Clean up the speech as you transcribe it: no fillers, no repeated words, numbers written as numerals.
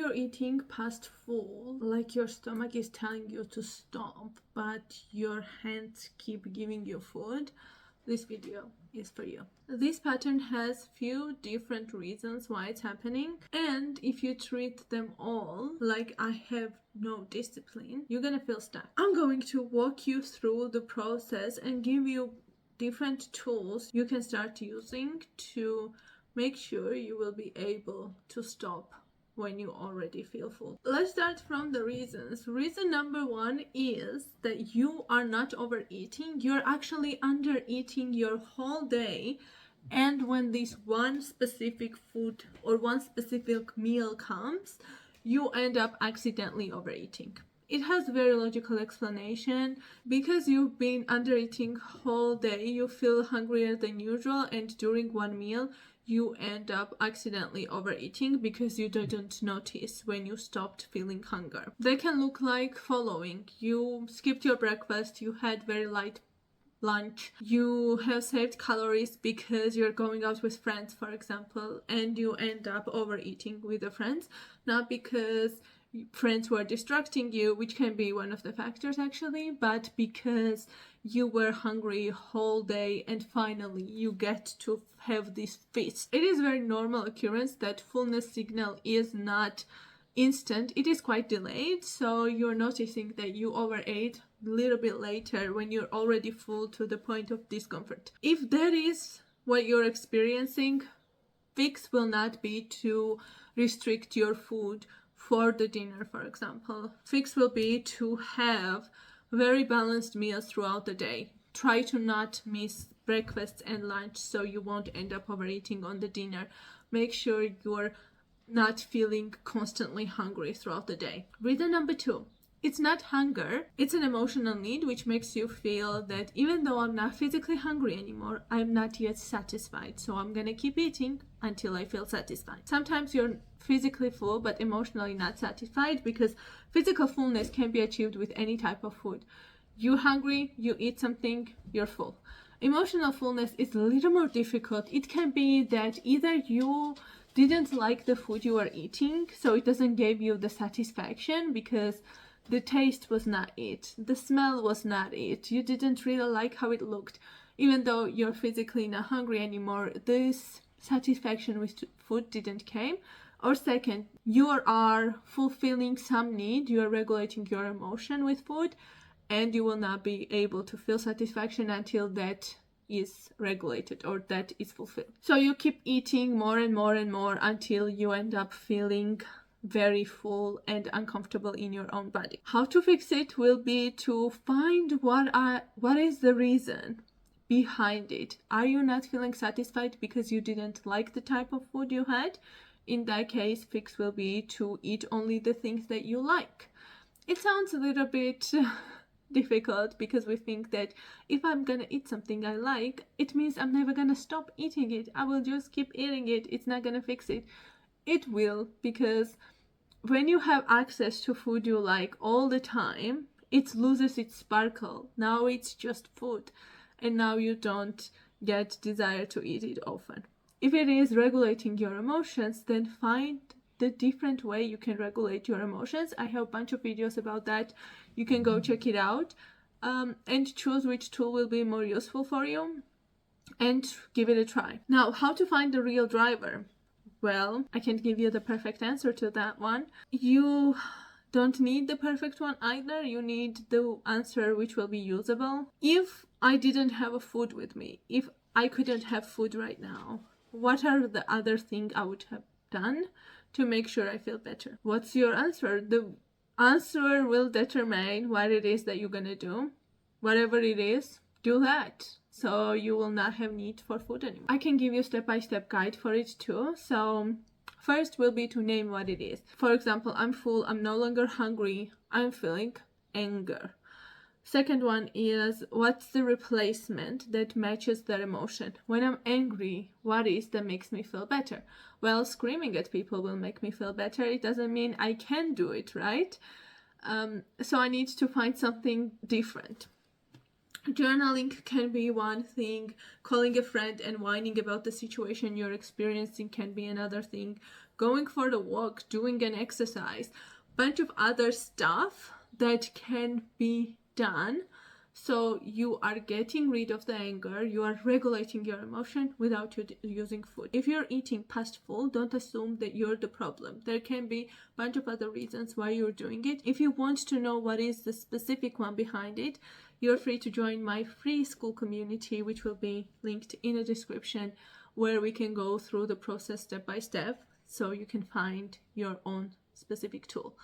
you're eating past full, like your stomach is telling you to stop, but your hands keep giving you food, this video is for you. This pattern has few different reasons why it's happening, and if you treat them all like I have no discipline, you're gonna feel stuck. I'm going to walk you through the process and give you different tools you can start using to make sure you will be able to stop when you already feel full. Let's start from the reasons. Reason number one is that you are not overeating, you're actually under eating your whole day, and when this one specific food or one specific meal comes, you end up accidentally overeating. It has very logical explanation. Because you've been under eating whole day, you feel hungrier than usual, and during one meal you end up accidentally overeating because you didn't notice when you stopped feeling hunger. They can look like following. You skipped your breakfast, you had very light lunch, you have saved calories because you're going out with friends, for example, and you end up overeating with the friends, not because friends were distracting you, which can be one of the factors actually, but because you were hungry whole day and finally you get to have this feast. It is very normal occurrence that fullness signal is not instant, it is quite delayed, so you're noticing that you overate a little bit later when you're already full to the point of discomfort. If that is what you're experiencing, fix will not be to restrict your food for the dinner, for example. Fix will be to have very balanced meals throughout the day. Try to not miss breakfast and lunch so you won't end up overeating on the dinner. Make sure you're not feeling constantly hungry throughout the day. Reason number two, it's not hunger, it's an emotional need which makes you feel that even though I'm not physically hungry anymore, I'm not yet satisfied, so I'm gonna keep eating until I feel satisfied. Sometimes you're physically full but emotionally not satisfied, because physical fullness can be achieved with any type of food. You're hungry, you eat something, you're full. Emotional fullness is a little more difficult. It can be that either you didn't like the food you were eating, so it doesn't give you the satisfaction because the taste was not it, the smell was not it, you didn't really like how it looked. Even though you're physically not hungry anymore, this satisfaction with food didn't came. Or second, you are fulfilling some need, you are regulating your emotion with food, and you will not be able to feel satisfaction until that is regulated or that is fulfilled. So you keep eating more and more and more until you end up feeling very full and uncomfortable in your own body. How to fix it will be to find what is the reason behind it. Are you not feeling satisfied because you didn't like the type of food you had? In that case, fix will be to eat only the things that you like. It sounds a little bit difficult because we think that if I'm gonna eat something I like, it means I'm never gonna stop eating it. I will just keep eating it. It's not gonna fix it. It will, because when you have access to food you like all the time, it loses its sparkle. Now it's just food, and now you don't get desire to eat it often. If it is regulating your emotions, then find the different way you can regulate your emotions. I have a bunch of videos about that. You can go check it out and choose which tool will be more useful for you and give it a try. Now, how to find the real driver? Well, I can't give you the perfect answer to that one. You don't need the perfect one either. You need the answer which will be usable. If I didn't have a food with me, if I couldn't have food right now, what are the other things I would have done to make sure I feel better? What's your answer? The answer will determine what it is that you're gonna do. Whatever it is, do that, so you will not have need for food anymore. I can give you step-by-step guide for it too. So first will be to name what it is. For example, I'm full, I'm no longer hungry, I'm feeling anger. Second one is, what's the replacement that matches that emotion? When I'm angry, what is that makes me feel better? Well, screaming at people will make me feel better. It doesn't mean I can do it, right? So I need to find something different. Journaling can be one thing. Calling a friend and whining about the situation you're experiencing can be another thing. going for the walk, doing an exercise, bunch of other stuff that can be done. So you are getting rid of the anger, you are regulating your emotion without using food. If you're eating past full, don't assume that you're the problem. There can be a bunch of other reasons why you're doing it. If you want to know what is the specific one behind it, you're free to join my free Skool community, which will be linked in the description, where we can go through the process step by step so you can find your own specific tool.